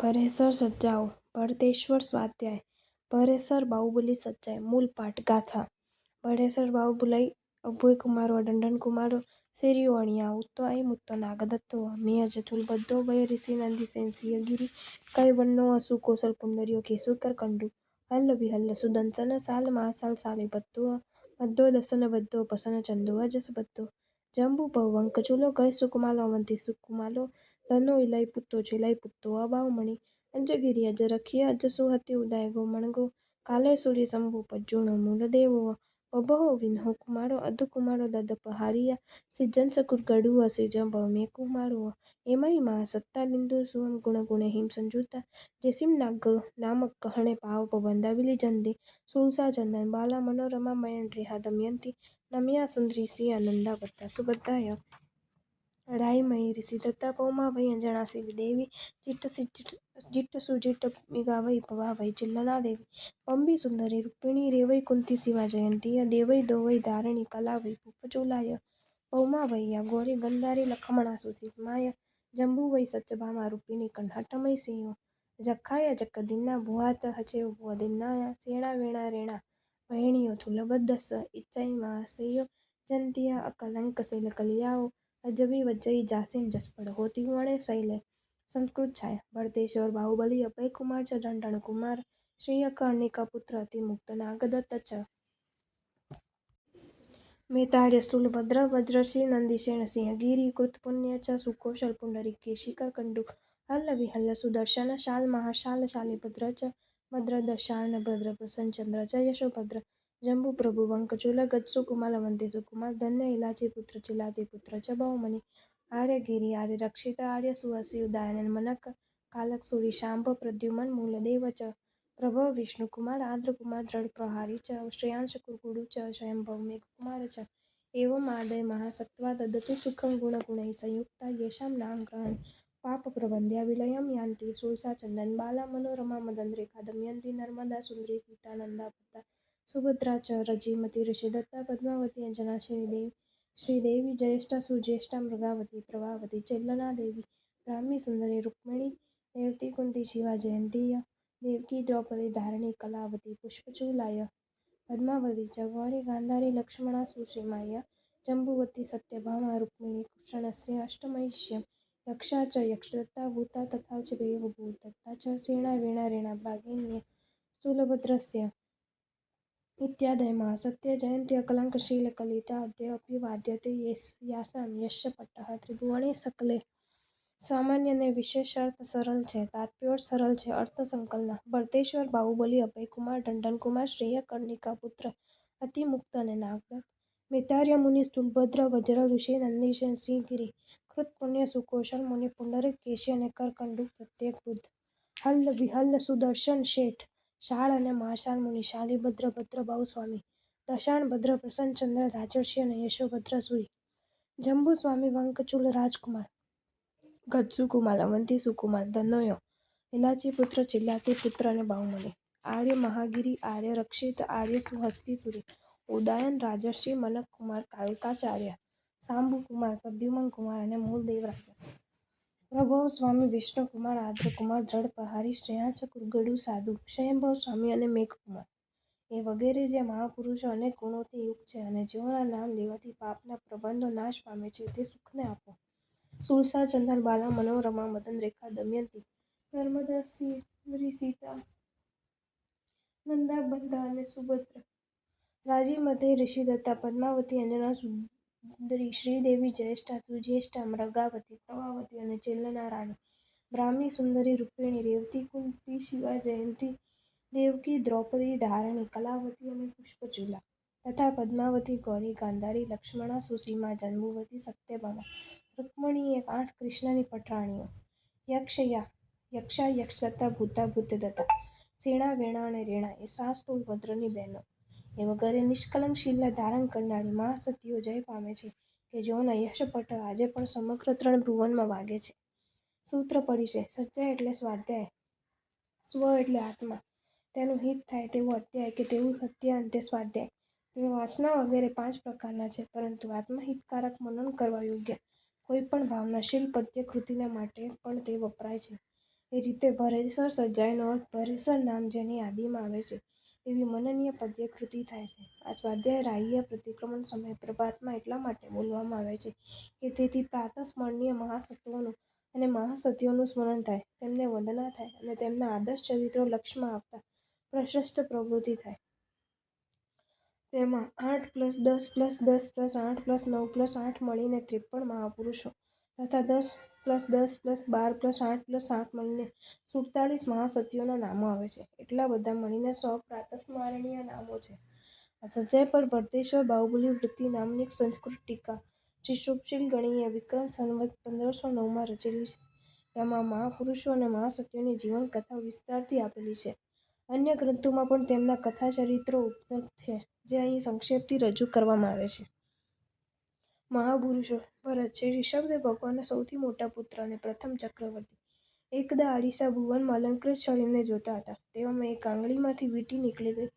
ભરેસર સજ્જાઓ ભરતેશ્વર સ્વાધ્યાય ભરેસર બાહુબલી સજ્જાય મૂલપાઠ ગાથા ભરેસર બાહુબુલೈ અભયકુમારો ದಂಡನ್ಕುಮಾರೋ ಸಿರಿಯೋ ಅಣಿಯಾ ಉತ್ತೋ I ಮುತ್ತೋ ನಾಗದತ್ತೋ ಮೇಯಜ ತುಲ್ಬದ್ದೋ Y ರಿಸಿ ನಂದಿಸೇನ್ ಸಿಯಗಿರಿ ಕೈವಣ್ಣೋ ಅಸು ಕೋಸಲ್ ಪುಂಡರಿಯೋ ಕೇಸುಕರ್ ಕಂಡು ಹಲ್ಲ ವಿಹಲ್ಲ ಸುದರ್ಶನ ಸಾಲ ಮಹಾಸಾಲ್ ಸಾಲೆ ಬದ್ದೋ ದಸನ ಬದ್ದೋ ಪಸನ ಚಂದೋ ಅಜಸ ಬದ್ದೋ ಜಂಬೂ ವಂಕಚೂಲೋ ಗೈ ಸುಕುಮಾಲೋ ಅವಂತಿ ಸುಕುಮಾಲೋ ધનો ઇલાઈ પુત્તો છે ઇલાઈ પુત્તો અબાવમણી અંજગીરી અજ રખીએ અજ સુહતી ઉદાય ગો મણગો કાલે સૂર્ય શંભુ પજ્જુણો મૂળ દેવો બબહો વિન્હો કુમારો અધ કુમારો દદ પહારિયા સિજ્જન સકુર ગડુ અસી જંબ મે કુમારો એમઈ માં સત્તા લિંદુ સુવમ ગુણ ગુણે હિમ સંજુતા જેસિમ નાગ નામક કહણે પાવ પવંદાવિલી જંદે સુલસા ચંદન બાલા મનોરમા મયન રેહા દમયંતી નમ્યા સુંદરી સિંહ આનંદા બત્તા સુબદ્ધાય રાયમયી રિષિદત્તા પૌમા વೈ અંજણાસી દેવી જીટ્ટ સુજીટ્ટ મિગા વೈ પવા વೈ ચિલ્લના દેવી પંબી સુંદરી રૂપિણી રેવೈ કુંતી શિવા જયંતીય દેવೈ દોવೈ ધારણી કલા વૈ પુપચૂલાય પૌમા વૈયા ગૌરી ગંધારી લખમણા સુશીમાય જંબુ વೈ સચ્ચભામા રૂપિણી કન્હટમય સિંહો જખાય જક્કદિન્ના ભુઆત હચેવ ભુઅદિન્નાય સેણા વેણા રેણા વહેણીઓ થુલબદ્દસ ઇચ્છૈમાં સેયો જંતિયા અકલંક શૈલ કલિયાઓ અજબી વજ્જઈ જાસીન જસપડ હોતી વણે શૈલે સંસ્કૃત છાયા ભરતેશ્વર બાહુબલી અભય કુમાર ચ ઢંઢણ કુમાર શ્રીય કર્ણિકા પુત્ર અતિ મુક્ત નાગદત્ત ચ મેતાડ્ય સ્થૂલભદ્ર વજ્રશ્રી નંદિશેણ સિંહગીરી કૃતપુણ્ય ચ સુકૌશલ પુંડરીક કેશિકર કંડુ હલ્લ વિહલ્લ સુદર્શન શાલ મહાશાલ શાલિભદ્ર ચ ભદ્ર દશાર્ણ ભદ્ર પ્રસન્ન ચંદ્ર ચ યશોભદ્ર જંબુ પ્રભુ વંકચૂલ ગજ સુકુમાલ અવંતિ સુકુમાલ ધન્ય ઇલાચી પુત્ર ચિલાતી પુત્ર ચ બહુમની આર્યગીરી આર્ય રક્ષિત આર્ય સુહસી ઉદાયન મનક કાલક સૂરી શાંભ પ્રદ્યુમન મૂલદેવ ચ પ્રભવ વિષ્ણુકુમાર આદ્રકુમાર દ્રઢ પ્રહારી ચ શ્રેયાંશ કુરકુડુ ચ સ્વયંભવ મેઘકુમાર ચ એવમ આદય મહાસત્વા દદતુ સુખં ગુણ ગુણૈ સંયુક્તા યેષાં નામ ગ્રહણ પાપ પ્રબંધ્યા વિલયમ યાન્તિ સુરસા ચંદન બાલા મનોરમા મદન રેખા દમયંતી નર્મદા સુંદરી સીતાનંદા પદ્દા સુભદ્રા ચ રજીમતી ઋષિદત્તા પદ્માવતી અંજના શ્રીદેવી જ્યેષ્ઠા સુજ્યેષ્ઠા મૃગાવતી પ્રભાવતી ચેલ્લના દેવી બ્રાહ્મી સુંદરી રૂક્મિણી રેવતી કુંતી શિવા જયંતીય દેવકી દ્રૌપદી ધારણી કલાવતી પુષ્પચૂલાય પદ્માવતી ચ ગૌરી ગાંધારી લક્ષ્મણા સુશ્રીમાય જંબુવતી સત્યભામા રૂક્મિણી કૃષ્ણસ્ય અષ્ટમૈષ્યમ યક્ષા ચ યક્ષદત્તા ભૂતા તથા ચ વેવ ભૂતદત્તા ચ સેણા વેણા રેણા ભાગિન્ય સ્થૂલભદ્રસ્ય ઇત્યાદય સત્ય જયંતી અકલંક શીલ કલિતા અદ્ય અભિવાદ્યતે યાસામ યશ્ય પટ્ટઃ ત્રિભુવને સકલે સામાન્ય ને વિશેષ અર્થ સરળ છે તાત્પર્ય સરળ છે અર્થ સંકલના ભરતેશ્વર બાહુબલી અભયકુમાર ઢંઢનકુમાર શ્રેય કર્ણિકા પુત્ર અતિ મુક્ત અને નાગદત્ત મેતાર્ય મુનિ સ્થૂલભદ્ર વજ્ર ઋષિ નંદિશેન સિંહગિરી કૃત પુણ્ય સુકૌશલ મુનિ પુંડરીક કેશી અને કરકંડુ પ્રત્યેક બુદ્ધ હલ્લ વિહલ્લ સુદર્શન શેઠ શાળ અને મહાશાલ મુનિ શાલિભદ્ર ભદ્ર બાહુ સ્વામી દશાણ ભદ્ર પ્રસન્ન ચંદ્ર રાજર્ષિ અને યશોભદ્ર સૂરી જંબુ સ્વામી વંકચૂલ રાજકુમાર ગજ સુકુમાર અવંતિ સુકુમાર ધનોયો ઇલાચી પુત્ર ચિલાતી પુત્ર અને બાહુમની આર્ય મહાગીરી આર્ય રક્ષિત આર્ય સુહસ્તી સૂરી ઉદાયન રાજર્ષિ મનક કુમાર કાલિકાચાર્ય સાંબુ કુમાર પ્રદ્યુમન કુમાર અને મૂલદેવ રાજા પ્રભવ સ્વામી વિષ્ણુ કુમાર આદ્રકુમાર દ્રઢ પ્રહારી શ્રેયાંશ કુરગડુ સાધુ સ્વયંભવ સ્વામી અને મેઘકુમાર એ વગેરે જે મહાપુરુષો અનેક ગુણોથી યુક્ત છે અને જેઓના નામ લેવાથી પાપના પ્રબંધો નાશ પામે છે તે સુખને આપો સુલસા ચંદન બાલા મનોરમા મદન રેખા દમયંતી નર્મદા સુંદરી સીતા નંદા બંધા અને સુભદ્રા રાજીમતી ઋષિદત્તા પદ્માવતી અંજના સુંદરી શ્રીદેવી જ્યેષ્ઠા સુજ્યેષ્ઠા મૃગાવતી પ્રભાવતી અને ચેલ્લના રાણી બ્રાહ્મી સુંદરી રૂપિણી રેવતી કુંતી શિવા જયંતી દેવકી દ્રૌપદી ધારણી કલાવતી અને પુષ્પચૂલા તથા પદ્માવતી ગૌરી ગાંધારી લક્ષ્મણા સુસીમા જંબુવતી સત્યભામા રૂક્મણી એ 8 કૃષ્ણની પટરાણીઓ યક્ષા યક્ષદત્તા ભૂતા ભૂતદત્તા સેણા વેણા અને રેણા એ 7 સ્થૂલભદ્રની બહેનો એ વગેરે નિષ્કલંક શીલા ધારણ કરનારી મહાસતીઓ જય પામે છે કે જેઓના યશપટ આજે પણ સમગ્ર 3 ભુવનમાં વાગે છે સૂત્ર પડી છે સજ્જા એટલે સ્વાધ્યાય સ્વ એટલે આત્મા તેનું હિત થાય તેવો અધ્યાય કે તેવું સત્ય અંતે સ્વાધ્યાય તેઓ વાસના વગેરે 5 પ્રકારના છે પરંતુ આત્મહિતકારક મનન કરવા યોગ્ય કોઈ પણ ભાવનાશીલ પદ્ય કૃતિને માટે પણ તે વપરાય છે એ રીતે ભરેસર સર્જાયનો અર્થ ભરેસર નામ જેની યાદીમાં આવે છે એવી મનનીય પદ્યકૃતિ થાય છે. આ સ્વાધ્યાય રાહ્ય પ્રતિક્રમણ સમયે પ્રભાતમાં એટલા માટે બોલવામાં આવે છે કે તેથી પ્રાતઃસ્મરણીય મહાસત્વોનું અને મહાસતીઓનું સ્મરણ થાય, તેમને વંદના થાય અને તેમના આદર્શ ચરિત્રો લક્ષમાં આવતા પ્રશસ્ત પ્રવૃત્તિ થાય. તેમાં 8+10+10+8+9+8 મળીને 53 મહાપુરુષો તથા 10+10+12+8+7 મળીને 47 મહાસતીઓના નામો આવે છે. એટલા બધા મળીને 100 પ્રાતઃસ્મરણીય નામો છે. આ સચ્ચાઈ પર ભરતેશ્વર બાહુબલી વૃત્તિ નામની એક સંસ્કૃત ટીકા શ્રી શુભશીલ ગણીએ વિક્રમ સંવત 1509 રચેલી છે. તેમાં મહાપુરુષો અને મહાસતીઓની જીવન કથા વિસ્તારથી આપેલી છે. અન્ય ગ્રંથોમાં પણ તેમના કથાચરિત્રો ઉપલબ્ધ છે, જે અહીં સંક્ષેપથી રજૂ કરવામાં આવે છે. મહાપુરુષો: ભરત શ્રી ઋષભદેવ ભગવાનના સૌથી મોટા પુત્ર અને પ્રથમ ચક્રવર્તી. એકદા આડીસા ભુવનમાં અલંકૃત શરીરને જોતા હતા. તેવામાં એક આંગળીમાંથી વીંટી નીકળી ગઈ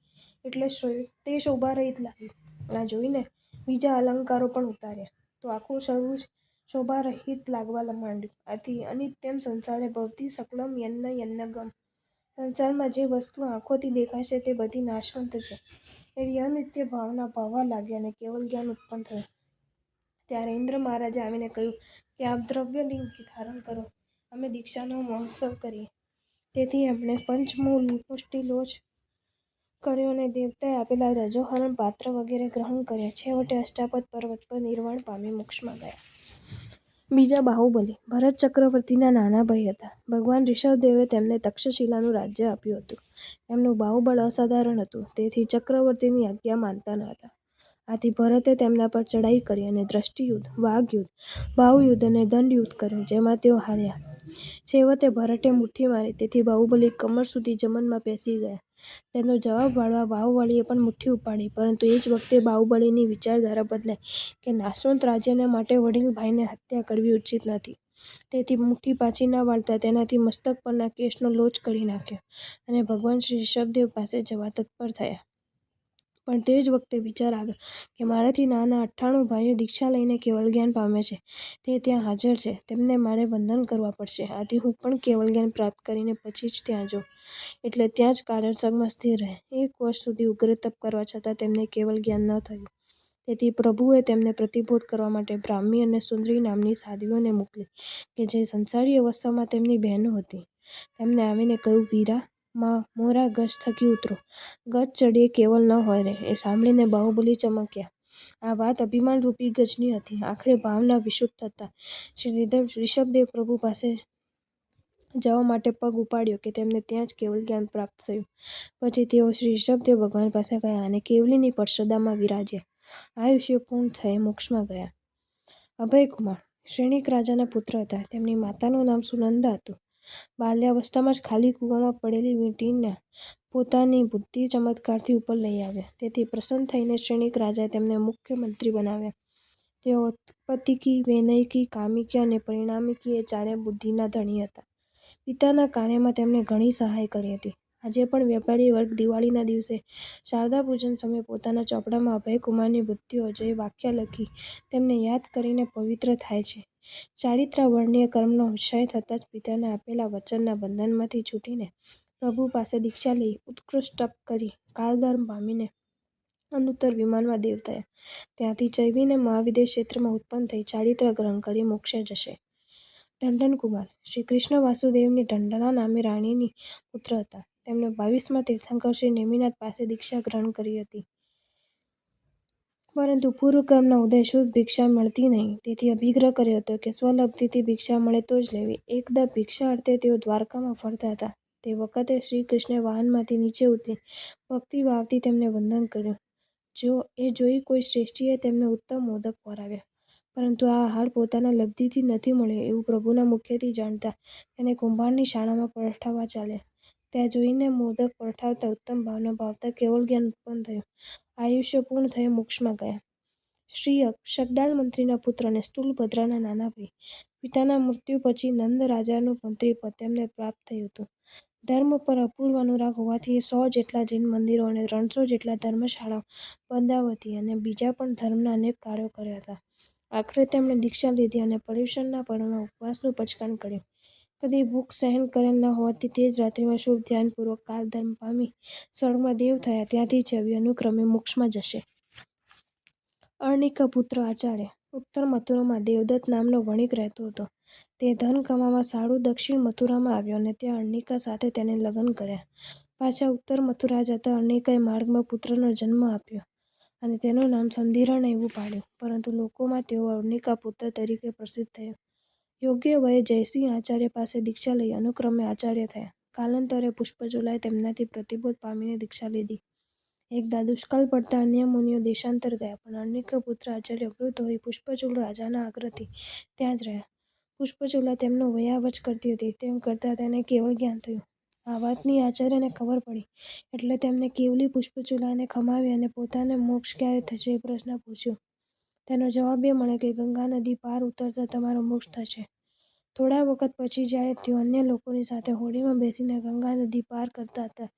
એટલે તે શોભારહિત લાગ્યું. આ જોઈને બીજા અલંકારો પણ ઉતાર્યા તો આખું શરીર શોભારહિત લાગવા માંડ્યું. આથી અનિત્યમ સંસારે ભવતી સકલં યન્ન યન્નગમ. સંસારમાં જે વસ્તુ આંખોથી દેખાય છે તે બધી નાશવંત છે, એવી અનિત્ય ભાવના ભાવવા લાગી અને કેવલ જ્ઞાન ઉત્પન્ન થયું. ત્યારે ઇન્દ્ર મહારાજે આવીને કહ્યું કે આપ દ્રવ્યલિંગ ધારણ કરો, અમે દીક્ષાનો મહોત્સવ કરીએ. તેથી એમણે પંચમુષ્ટિલોચ કર્યો અને દેવતાએ આપેલા રજોહરણ પાત્ર વગેરે ગ્રહણ કર્યા. છેવટે અષ્ટાપદ પર્વત પર નિર્વાણ પામી મોક્ષમાં ગયા. બીજા બાહુબલી: ભરત ચક્રવર્તીના નાના ભાઈ હતા. ભગવાન ઋષભદેવે તેમને તક્ષશિલાનું રાજ્ય આપ્યું હતું. એમનું બાહુબળ અસાધારણ હતું, તેથી ચક્રવર્તીની આજ્ઞા માનતા ન હતા. આથી ભરતે તેમના પર ચડાઈ કરી અને દ્રષ્ટિયુદ્ધ, વાગયુદ્ધ, બાહુયુદ્ધ અને દંડયુદ્ધ કર્યું, જેમાં તેઓ હાર્યા. છેવટે ભરતે મુઠ્ઠી મારી, તેથી બાહુબલી કમર સુધી જમનમાં પેસી ગયા. તેનો જવાબ વાળવા બાહુબલીએ પણ મુઠ્ઠી ઉપાડી, પરંતુ એ જ વખતે બાહુબલીની વિચારધારા બદલાઈ કે નાશવંત રાજ્યને માટે વડીલ ભાઈને હત્યા કરવી ઉચિત નથી. તેથી મુઠ્ઠી પાછી ન વાળતા તેનાથી મસ્તક પરના કેશનો લોચ કરી નાખ્યો અને ભગવાન શ્રી ઋષભદેવ પાસે જવા તત્પર થયા. પણ તે જ વખતે વિચાર આવ્યો કે મારાથી નાના 98 ભાઈઓ દીક્ષા લઈને કેવલ જ્ઞાન પામ્યા છે. તે ત્યાં હાજર છે, તેમને મારે વંદન કરવા પડશે. આથી હું પણ કેવલ જ્ઞાન પ્રાપ્ત કરીને પછી જ ત્યાં જાઉં, એટલે ત્યાં જ કારણસરમાં સ્થિર રહે. 1 વર્ષ સુધી ઉગ્ર તપ કરવા છતાં તેમને કેવલ જ્ઞાન ન થયું. તેથી પ્રભુએ તેમને પ્રતિબોધ કરવા માટે બ્રાહ્મી અને સુંદરી નામની સાધ્વીઓને મોકલી, કે જે સંસારી અવસ્થામાં તેમની બહેનો હતી. તેમને આવીને કહ્યું, વીરા, મોરા ગજ થકી ઉતરો. ગજ ચડીએ કેવલ ન હોય રે. એ સાંભળીને બાહુબલી ચમક્યા. આ વાત અભિમાનરૂપી ગજની હતી. આખરે ભાવના વિશુદ્ધ થતાં શ્રી ઋષભદેવ પ્રભુ પાસે જવા માટે પગ ઉપાડ્યો કે તેમને ત્યાં જ કેવલ જ્ઞાન પ્રાપ્ત થયું. પછી તેઓ શ્રી ઋષભદેવ ભગવાન પાસે ગયા અને કેવલીની પર્ષદામાં વિરાજ્યા. આયુષ્ય પૂર્ણ થયે મોક્ષમાં ગયા. અભયકુમાર શ્રેણિક રાજાના પુત્ર હતા. તેમની માતાનું નામ સુનંદા હતું. બાલ્યાવસ્થામાં જ ખાલી કૂવામાં પડેલી વીંટીને પોતાની બુદ્ધિ ચમત્કારથી ઉપર લઈ આવ્યા. તેથી પ્રસન્ન થઈને શ્રેણિક રાજાએ તેમને મુખ્ય મંત્રી બનાવ્યા. તેઓ ઉત્પત્તિકી, વૈનયિકી, કામિકી અને પરિણામિકી એ ચારે બુદ્ધિના ધણી હતા. પિતાના કાર્યમાં તેમણે ઘણી સહાય કરી હતી. આજે પણ વેપારી વર્ગ દિવાળીના દિવસે શારદા પૂજન સમયે પોતાના ચોપડામાં અભયકુમારની બુદ્ધિઓ જે વાક્ય લખી તેમને યાદ કરીને પવિત્ર થાય છે. ચારિત્રાવર્ણ્ય કર્મનો ક્ષય થતાં જ પિતાના આપેલા વચનના બંધનમાંથી છૂટીને પ્રભુ પાસે દીક્ષા લઈ ઉત્કૃષ્ટ તપ કરી કાલધર્મ પામીને અનુત્તર વિમાનમાં દેવ થયા. ત્યાંથી ચૈવીને મહાવિદેશ ક્ષેત્રમાં ઉત્પન્ન થઈ ચારિત્ર ગ્રહણ કરી મોક્ષે જશે. ઢંઢનકુમાર શ્રી કૃષ્ણ વાસુદેવની ઢંઢના નામે રાણીની પુત્ર હતા. તેમણે 22મા તીર્થંકર શ્રી નેમિનાથ પાસે દીક્ષા ગ્રહણ કરી હતી. પરંતુ પૂર્વકર્મના ઉદય શુદ્ધ ભિક્ષા મળતી નહીં. તેથી અભિગ્રહ કર્યો હતો કે સ્વલબ્ધિથી ભિક્ષા મળે તો જ લેવી. એકદા ભિક્ષા અર્થે તેઓ દ્વારકામાં ફરતા હતા. તે વખતે શ્રી કૃષ્ણે વાહનમાંથી નીચે ઉતરી ભક્તિભાવથી તેમને વંદન કર્યું. એ જોઈ કોઈ શ્રેષ્ઠીએ તેમને ઉત્તમ મોદક પરાવ્યા. પરંતુ આ આહાર પોતાના લબ્ધિથી નથી મળ્યો એવું પ્રભુના મુખેથી જાણતા તેને કુંભારની શાળામાં પઠાવવા ચાલ્યા. ત્યાં જોઈને મોદક પઠાવતા ઉત્તમ ભાવના ભાવતા કેવલ જ્ઞાન ઉત્પન્ન થયું. આયુષ્ય પૂર્ણ થયે મોક્ષમાં ગયા. શ્રીયક શકડાલ મંત્રીના પુત્ર અને સ્થૂલભદ્રાના નાના ભાઈ. પિતાના મૃત્યુ પછી નંદ રાજાનું મંત્રીપદ તેમને પ્રાપ્ત થયું હતું. ધર્મ પર અપૂર્વ અનુરાગ હોવાથી એ 100 જેટલા જૈન મંદિરો અને 300 જેટલા ધર્મશાળાઓ બંધાવતી અને બીજા પણ ધર્મના અનેક કાર્યો કર્યા હતા. આખરે તેમણે દીક્ષા લીધી અને પર્યુષણના પર્વમાં ઉપવાસનું પચકાણ કર્યું. કદી ભૂખ સહન કરેલ ન હોવાથી તે જ રાત્રિમાં શુભ ધ્યાનપૂર્વક કાલધર્મ પામી સ્વર્ગમાં દેવ થયા. ત્યાંથી છવ્ય અનુક્રમે મોક્ષમાં જશે. અર્ણિકા પુત્ર આચાર્ય. ઉત્તર મથુરામાં દેવદત્ત નામનો વણિક રહેતો હતો. તે ધન કમાવા સાડુ દક્ષિણ મથુરામાં આવ્યો અને ત્યાં અર્ણિકા સાથે તેને લગ્ન કર્યા. પાછા ઉત્તર મથુરા જતા અર્ણિકાએ માર્ગમાં પુત્રનો જન્મ આપ્યો અને તેનું નામ સંધિરણ એવું પાડ્યું. પરંતુ લોકોમાં તેઓ અર્ણિકા પુત્ર તરીકે પ્રસિદ્ધ થયો. યોગ્ય વયે જયસિંહ આચાર્ય પાસે દીક્ષા લઈ અનુક્રમે આચાર્ય થયા. કાલાંતરે પુષ્પચૂલાએ તેમનાથી પ્રતિબોધ પામીને દીક્ષા લીધી. એકદા દુષ્કાળ પડતા અન્ય મુનિઓ દેશાંતર ગયા, પણ અર્ણિકા પુત્ર આચાર્ય વૃદ્ધ હોઈ પુષ્પચૂલ રાજાના આગ્રહથી ત્યાં જ રહ્યા. પુષ્પચૂલા તેમનો વયાવચ કરતી હતી તેમ કરતાં તેને કેવળ જ્ઞાન થયું. આ વાતની આચાર્યને ખબર પડી એટલે તેમને કેવલી પુષ્પચૂલાને ખમાવી અને પોતાને મોક્ષ ક્યારે થશે એ પ્રશ્ન પૂછ્યો. તેનો જવાબ એ મળ્યો કે ગંગા નદી પાર ઉતરતા તમારો મોક્ષ થશે. થોડા વખત પછી જ્યારે તેઓ અન્ય લોકોની સાથે હોડીમાં બેસીને ગંગા નદી પાર કરતા હતા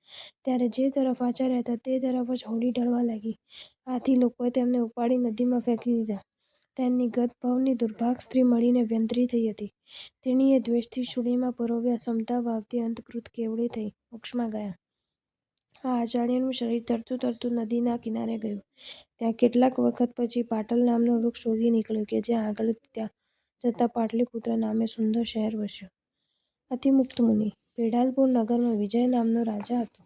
ત્યારે જે તરફ આચાર્ય હતા તે તરફ જ હોડી ઢળવા લાગી. આથી લોકોએ તેમને ઉપાડી નદીમાં ફેંકી દીધા. તેમની ગત ભવની દુર્ભાગ સ્ત્રી મળીને વ્યંતરી થઈ હતી. તેણીએ દ્વેષથી શૂળીમાં પરોવ્યા સમતા ભાવથી અંતકૃત કેવળી થઈ મોક્ષમાં ગયા. આ આચાર્યનું શરીર તરતું તરતું નદીના કિનારે ગયું. ત્યાં કેટલાક વખત પછી પાટલ નામનું વૃક્ષ ઉગી નીકળ્યું કે જ્યાં આગળ ત્યાં જતાં પાટલીપુત્ર નામે સુંદર શહેર વસ્યું. અતિમુક્ત મુનિ. પેઢાલપુર નગરમાં વિજય નામનો રાજા હતો.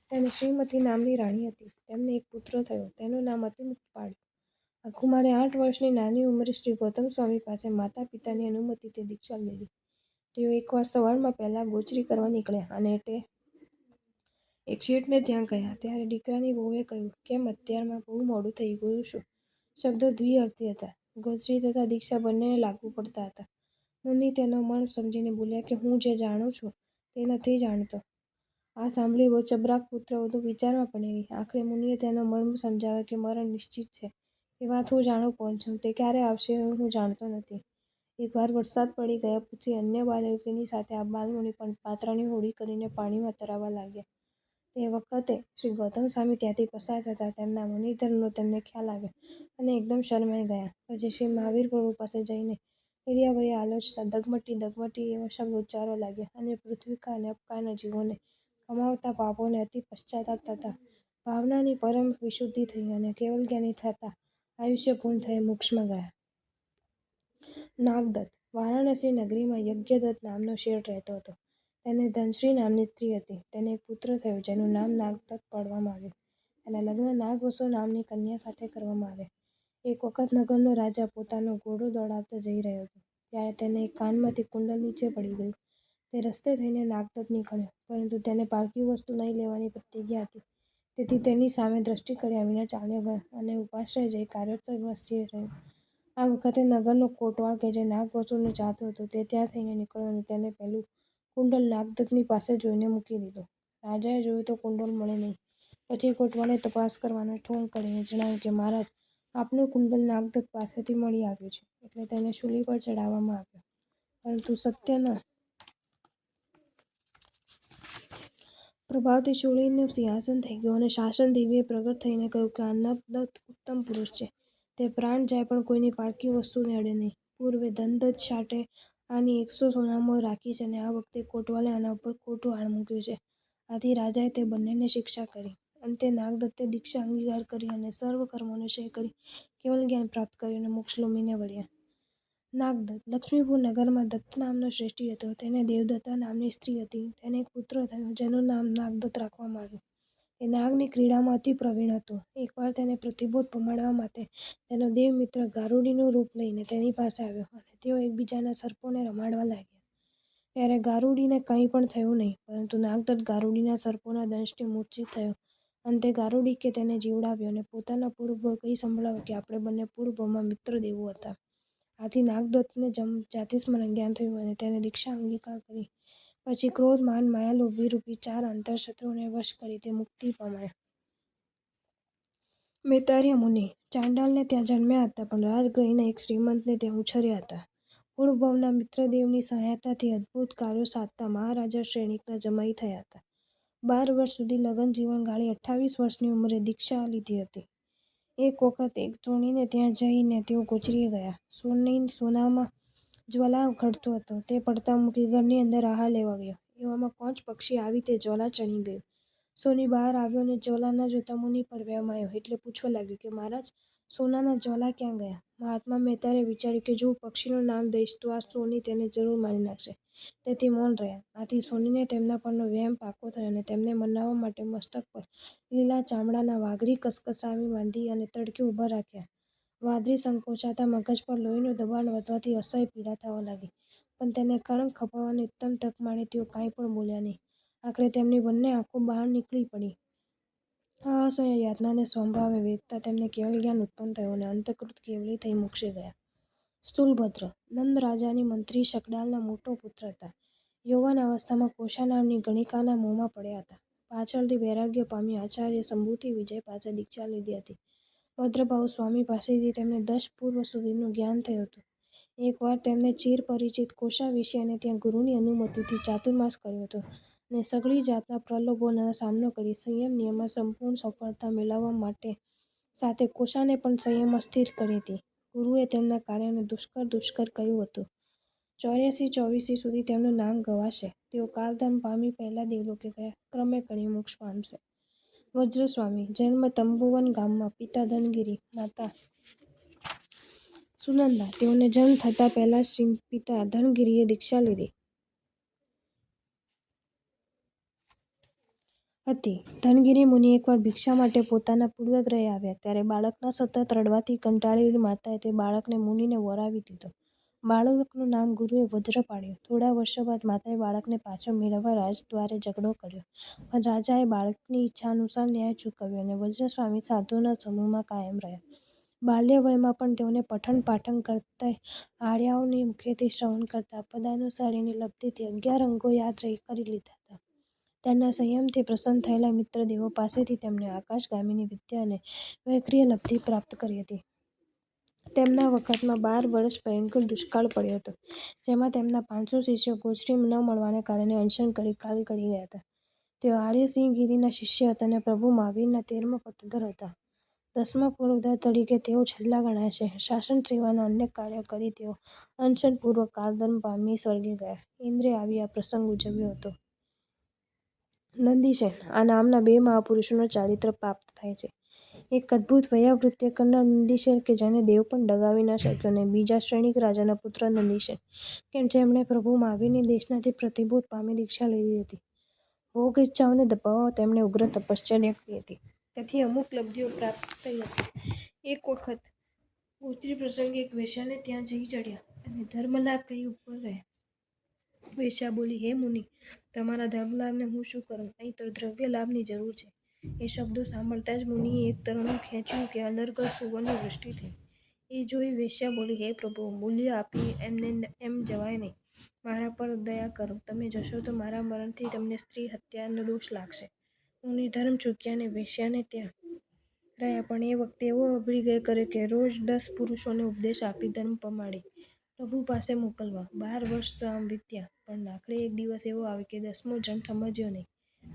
તેને શ્રીમતી નામની રાણી હતી. તેમને એક પુત્ર થયો. તેનું નામ અતિમુક્ત પાડ્યું. આ કુમારે 8 વર્ષની નાની ઉંમરે શ્રી ગૌતમ સ્વામી પાસે માતા પિતાની અનુમતિથી દીક્ષા લીધી. તેઓ એકવાર સવારમાં પહેલાં ગોચરી કરવા નીકળ્યા અને એક શેઠને ત્યાં ગયા. ત્યારે દીકરાની વહુએ કહ્યું, કેમ અત્યારમાં બહુ મોડું થઈ ગયું શું? શબ્દો દ્વિઅર્થી હતા. ગોચરી તથા દીક્ષા બંનેને લાગુ પડતા હતા. મુનિ તેનો મર્મ સમજીને બોલ્યા કે હું જે જાણું છું તે નથી જાણતો. આ સાંભળી વહુ ચબરાક પુત્રવધૂ વિચારમાં પડી ગઈ. આખરે મુનિએ તેનો મર્મ સમજાવ્યો કે મરણ નિશ્ચિત છે. તે વાત હું જાણું પણ છું. તે ક્યારે આવશે એ હું જાણતો નથી. એકવાર વરસાદ પડી ગયા પછી અન્ય બાલયોગીની સાથે આ બાલમુનિ પણ પાત્રની હોડી કરીને પાણીમાં તરાવવા લાગ્યા. તે વખતે શ્રી ગૌતમ સ્વામી ત્યાંથી પસાર થતાં તેમના મુનિધર્મનો તેમને ખ્યાલ આવ્યો અને એકદમ શરમાઈ ગયા. પછી શ્રી મહાવીર પ્રભુ પાસે જઈને મીડિયાવયે આલોચતા ડગમટી ડગમટી એવા શબ્દ ઉચ્ચારવા લાગ્યા અને પૃથ્વીકા અને અપકારના જીવોને કમાવતા પાપોને અતિ પશ્ચાતાપ થતા ભાવનાની પરમ વિશુદ્ધિ થઈ અને કેવલજ્ઞાની થતાં આયુષ્ય પૂર્ણ થયે મોક્ષમાં ગયા. નાગદત્ત. વારાણસી નગરીમાં યજ્ઞદત્ત નામનો શેઠ રહેતો હતો. તેને ધનશ્રી નામની સ્ત્રી હતી. તેને એક પુત્ર થયો જેનું નામ નાગદત્ત પાડવામાં આવ્યું. તેના લગ્ન નાગવસુ નામની કન્યા સાથે કરવામાં આવ્યા. એક વખત નગરનો રાજા પોતાનો ઘોડો દોડાવતા જઈ રહ્યો હતો ત્યારે તેને એક કાનમાંથી કુંડલ નીચે પડી ગયું. તે રસ્તે થઈને નાગદત્ત નીકળ્યો, પરંતુ તેને પારકી વસ્તુ નહીં લેવાની પ્રતિજ્ઞા હતી. તેથી તેની સામે દ્રષ્ટિ કર્યા વિના ચાલ્યો ગયો અને ઉપાશ્રય જઈ કાર્યોત્સર્ગમાં સ્થિર રહ્યો. આ વખતે નગરનો કોટવાલ કે જે નાગવસુને ચાહતો હતો તે ત્યાં થઈને નીકળ્યો અને તેને પેલું કુંડલ નાગદત્તની પાસે જોઈને મૂકી દીધું. રાજાએ જોયું તો કુંડલ મળે નહીં. પછી કોટવાલે તપાસ કરવાનો ઠોંગ કરીને જણાવ્યું કે મહારાજ, આપનું કુંડલ નાગદત્ત પાસેથી મળી આવ્યું છે. એટલે તેને શૂલી પર ચડાવવામાં આવ્યો. પરંતુ સત્યના પ્રભાવથી શૂળીનું સિંહાસન થઈ ગયું અને શાસન દેવીએ પ્રગટ થઈને કહ્યું કે આ નાગદત્ત ઉત્તમ પુરુષ છે. તે પ્રાણ જાય પણ કોઈની પારકી વસ્તુને અડે નહીં. પૂર્વે ધનદત્ત શાટે આની 100 સોનામોહર રાખી છે અને આ વખતે કોટવાલે આના ઉપર ખોટું હાડ મૂક્યું છે. આથી રાજાએ તે બંનેને શિક્ષા કરી. અંતે નાગદત્તે દીક્ષા અંગીકાર કરી અને સર્વ કર્મોનો ક્ષય કરી કેવલ જ્ઞાન પ્રાપ્ત કર્યું અને મોક્ષ લોમીને વળ્યા. નાગદત્ત. લક્ષ્મીપુર નગરમાં દત્ત નામનો શ્રેષ્ઠી હતો. તેને દેવદત્તા નામની સ્ત્રી હતી. તેને એક પુત્ર થયો જેનું નામ નાગદત્ત રાખવામાં આવ્યું. તે નાગની ક્રીડામાં અતિ પ્રવીણ હતો. એકવાર તેને પ્રતિબોધ પમાડવા માટે તેનો દેવમિત્ર ગારુડીનું રૂપ લઈને તેની પાસે આવ્યો અને તેઓ એકબીજાના સર્પોને રમાડવા લાગ્યા. ત્યારે ગારુડીને કંઈ પણ થયું નહીં, પરંતુ નાગદત્ત ગારુડીના સર્પોના દંશથી મૂર્છિત થયો. અંતે ગારુડીકે તેને જીવડાવ્યો અને પોતાના પૂર્વભવ કહી સંભળાવ્યો કે આપણે બંને પૂર્વભવમાં મિત્રદેવો હતા. આથી નાગદત્તને જાતિસ્મરણ જ્ઞાન થયું અને તેને દીક્ષા અંગીકાર કરી. પછી ક્રોધ, માન, માયા, લોભ રૂપી 4 અંતઃશત્રુઓને વશ કરી તે મુક્તિ પામ્યા. મૈતાર્ય મુનિ. ચાંડાલને ત્યાં જન્મ્યા હતા, પણ રાજગૃહિના એક શ્રીમંતને ત્યાં ઉછર્યા હતા. પૂર્વભવના મિત્રદેવની સહાયતાથી અદ્ભુત કાર્યો સાધતા મહારાજા શ્રેણિકના જમાઈ થયા હતા. 12 વર્ષ સુધી લગ્ન જીવન ગાળી 28 વર્ષની ઉંમરે દીક્ષા લીધી હતી. એક વખત એક સોણીને ત્યાં જઈને તેઓ ગોચરીએ ગયા. સોનામાં જ્વાલા ઘડતો હતો. તે પડતા મૂકી ઘરની અંદર આહાર લેવા ગયો. એવામાં કોંચ પક્ષી આવી તે જ્વાલા ચણી ગયું. સોની બહાર આવ્યો અને જ્વાલા ન જોતા મુનિ પર વ્યોમાયો એટલે પૂછવા લાગ્યો કે મહારાજ, સોનાના જ્વાલા ક્યાં ગયા? મહાત્મા મહેતારે વિચાર્યું કે જો હું પક્ષીનું નામ દઈશ તો આ સોની તેને જરૂર મારી નાખશે, તેથી મૌન રહ્યા. આથી સોનીને તેમના પરનો વ્હેમ પાકો થયો અને તેમને મનાવવા માટે મસ્તક પર લીલા ચામડાના વાઘરી કસકસાવી બાંધી અને તડકે ઊભા રાખ્યા. વાદળી સંકોચાતા મગજ પર લોહીનું દબાણ વધવાથી અસહ્ય પીડા થવા લાગી, પણ તેને કલંક ખપાવવાની ઉત્તમ તક માણી તેઓ કાંઈ પણ બોલ્યા નહીં. આખરે તેમની બંને આંખો બહાર નીકળી પડી. આ અસહ્ય યાતનાને સ્વભાવે વેઠતા તેમને કેવલ જ્ઞાન ઉત્પન્ન થયું અને અંતઃકૃત કેવલી થઈ મોક્ષે ગયા. સ્થૂલભદ્ર નંદ રાજાની મંત્રી શકડાલના મોટો પુત્ર હતા. યૌવન અવસ્થામાં કોષા નામની ગણિકાના મોહમાં પડ્યા હતા. પાછળથી વૈરાગ્ય પામી આચાર્ય શંભુથી વિજય પાસે દીક્ષા લીધી હતી. ભદ્રભાઉ સ્વામી પાસેથી તેમને 10 પૂર્વ સુધીનું જ્ઞાન થયું હતું. એકવાર તેમણે ચિરપરિચિત કોષા વિશે અને ત્યાં ગુરુની અનુમતિથી ચાતુર્માસ કર્યો હતો અને સઘળી જાતના પ્રલોભોનો સામનો કરી સંયમ નિયમમાં સંપૂર્ણ સફળતા મેળવવા માટે સાથે કોષાને પણ સંયમમાં સ્થિર કરી હતી. ગુરુએ તેમના કાર્યને દુષ્કર કહ્યું હતું. 84-84 સુધી તેમનું નામ ગવાશે. તેઓ કાલધર્મ પામી પહેલા દેવલોકે ગયા, ક્રમે કરી મોક્ષ પામશે. વજ્રસ્વામી જન્મ તંબુવન ગામમાં. પિતા ધનગિરી, માતા સુનંદા. તેઓને જન્મ થતાં પહેલા જ પિતા ધનગિરીએ દીક્ષા લીધી હતી. ધનગિરી મુનિ એકવાર ભિક્ષા માટે પોતાના પૂર્વગ્રહે આવ્યા ત્યારે બાળકના સતત રડવાથી કંટાળેલી માતાએ તે બાળકને મુનિને વરાવી દીધો. બાળકનું નામ ગુરુએ વજ્ર પાડ્યું. થોડા વર્ષો બાદ માતાએ બાળકને પાછો મેળવવા રાજદ્વારે ઝઘડો કર્યો, પણ રાજાએ બાળકની ઈચ્છા અનુસાર ન્યાય ચૂકવ્યો અને વજ્રસ્વામી સાધુઓના સમૂહમાં કાયમ રહ્યા. બાલ્ય વયમાં પણ તેઓને પઠન પાઠન કરતે આર્યોની મુખેથી શ્રવણ કરતા પદાનુસારીની લબ્ધિથી 11 અંગો યાદ કરી લીધા હતા. તેમના સંયમથી પ્રસન્ન થયેલા મિત્રદેવો પાસેથી તેમણે આકાશગામીની વિદ્યા અને વૈખરીય લબ્ધિ પ્રાપ્ત કરી હતી. તેમના વખતમાં 12 વર્ષ ભયંકર દુષ્કાળ પડ્યો હતો, જેમાં તેમના 500 શિષ્યો ગોચરી ન મળવાને કારણે અનશન કરી કાલ કરી ગયા હતા. તેઓ આર્ય સિંહગિરીના શિષ્ય હતા અને પ્રભુ મહાવીરના 13મા પટ્ટધર હતા. 10મા પુરોધર તરીકે તેઓ છેલ્લા ગણાય છે. શાસન સેવાના અનેક કાર્યો કરી તેઓ અનશનપૂર્વક કાલધર્મ પામી સ્વર્ગે ગયા. ઇન્દ્રે આવી આ પ્રસંગ ઉજવ્યો હતો. નંદિસેન આ નામના 2 મહાપુરુષોનો ચારિત્ર પ્રાપ્ત થાય છે. એક અદભુત વૈયાવૃત્ય કરનાર નંદિસેન કે જેને દેવ પણ ડગાવી ન શક્યો અને બીજા શ્રેણિક રાજાના પુત્ર નંદિસેન કે જેમણે પ્રભુ મહાવીરની દેશનાથી પ્રતિબોધ પામી દીક્ષા લીધી હતી. ભોગ ઈચ્છાઓને દબાવવા તેમણે ઉગ્ર તપશ્ચર્યા કરી હતી. તેથી અમુક લબ્ધિઓ પ્રાપ્ત થઈ હતી. એક વખત ગોચરી પ્રસંગે એક વેશ્યાને ત્યાં જઈ ચડ્યા અને ધર્મલાભ કહી ઉપર રહ્યા. વેશ્યા બોલી, હે મુનિ, તમારા ધર્મલાભને હું શું કરું? અહીં તો દ્રવ્યલાભની જરૂર છે. એ શબ્દો સાંભળતા જ મુનિએ એક તરણું ખેંચ્યું કે અનર્ગળ સુવર્ણની વૃષ્ટિ થઈ. એ જોઈ વેશ્યા બોલી, હે પ્રભુ, મૂલ્ય આપી એમ જવાય નહીં. મારા પર દયા કરો. તમે જશો તો મારા મરણથી તમને સ્ત્રી હત્યાનો દોષ લાગશે. મુનિ ધર્મ ચૂક્યા અને વેશ્યાને ત્યાં રહ્યા, પણ એ વખતે એવો અભિપ્રાય કર્યો કે રોજ 10 પુરુષોને ઉપદેશ આપી ધર્મ પમાડી પ્રભુ પાસે મોકલવા. 12 વર્ષ તો આમ વીત્યા, પણ આખરે એક દિવસ એવો આવ્યો કે 10મો જણ સમજ્યો નહીં.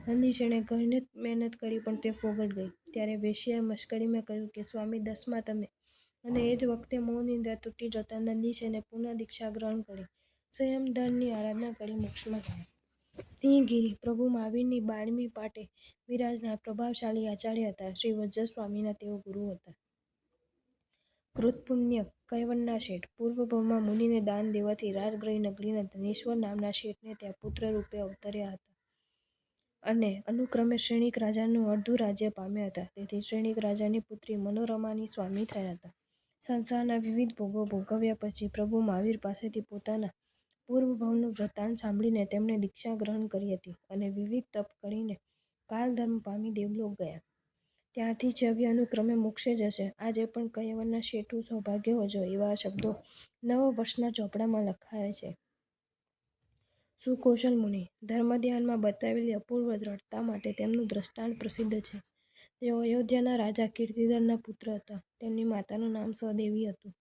નંદિસેને ઘણી મહેનત કરી પણ તે ફોગટ ગઈ. ત્યારે વેશ્યાએ મશ્કરીમાં કહ્યું કે સ્વામી, 10મા તમે. અને એ જ વખતે મોહનિદ્રા તૂટી જતાં નંદિસેને પુનઃ દીક્ષા ગ્રહણ કરી સંયમધનની આરાધના કરી મોક્ષમાં ગયા. સિંહગિરી પ્રભુ મહાવીરની 12મી પાટે બિરાજનાર પ્રભાવશાળી આચાર્ય હતા. શ્રી વજ્રસ્વામીના તેઓ ગુરુ હતા. કૃતપુણ્ય કૈવર્ણના શેઠ પૂર્વભાવમાં મુનિને દાન દેવાથી રાજગૃહી નગરીના ધનેશ્વર નામના શેઠને ત્યાં પુત્રરૂપે અવતર્યા હતા અને અનુક્રમે શ્રેણિક રાજાનું અડધું રાજ્ય પામ્યા હતા. તેથી શ્રેણિક રાજાની પુત્રી મનોરમાની સ્વામી થયા હતા. સંસારના વિવિધ ભોગો ભોગવ્યા પછી પ્રભુ મહાવીર પાસેથી પોતાના પૂર્વભાવનું વૃત્તાંત સાંભળીને તેમણે દીક્ષા ગ્રહણ કરી હતી અને વિવિધ તપ કરીને કાલધર્મ પામી દેવલોક ગયા. ત્યાંથી છવ્ય અનુક્રમે મોક્ષે જશે. આજે પણ કૈવર્ણના શેઠું સૌભાગ્ય ભજો એવા શબ્દો નવવર્ષના ચોપડામાં લખાયા છે. સુકૌશલ મુનિ ધર્મધ્યાનમાં બતાવેલી અપૂર્વ દ્રઢતા માટે તેમનું દ્રષ્ટાંત પ્રસિદ્ધ છે. તેઓ અયોધ્યાના રાજા કીર્તિધરના પુત્ર હતા. તેમની માતાનું નામ સદેવી હતું.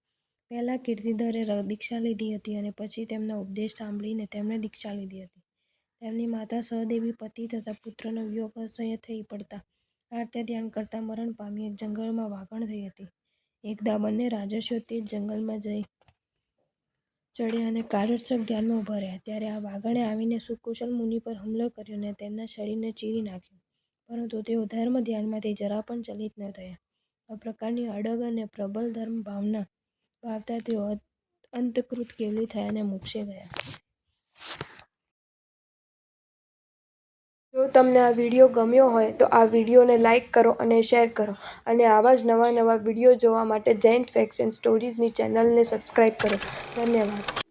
પહેલા કીર્તિધરે દીક્ષા લીધી હતી અને પછી તેમના ઉપદેશ સાંભળીને તેમણે દીક્ષા લીધી હતી. તેમની માતા સહદેવી પતિ તથા પુત્રનો વિયોગ અસહ્ય થઈ પડતા આર્ત ધ્યાન કરતા મરણ પામી એક જંગલમાં વાગણ થઈ હતી. એકદા બંને રાજર્ષિઓ તે જ જંગલમાં જઈ ચડ્યા અને કારણસર ધ્યાનમાં ઊભા રહ્યા. ત્યારે આ વાઘણે આવીને સુકુશલ મુનિ પર હુમલો કર્યો અને તેમના શરીરને ચીરી નાખ્યું. પરંતુ તેઓ ધર્મ ધ્યાનમાંથી જરા પણ ચલિત ન થયા. આ પ્રકારની અડગ અને પ્રબલ ધર્મ ભાવના પાવતા તેઓ અંતઃકૃત કેવલી થયા અને મોક્ષે ગયા. જો તમને આ વિડીયો ગમ્યો હોય તો આ વિડીયોને લાઇક કરો અને શેર કરો અને આવા જ નવા વિડીયો જોવા માટે જૈન ફેક્ટ્સ એન્ડ સ્ટોરીઝની ચેનલને સબસ્ક્રાઇબ કરો. ધન્યવાદ.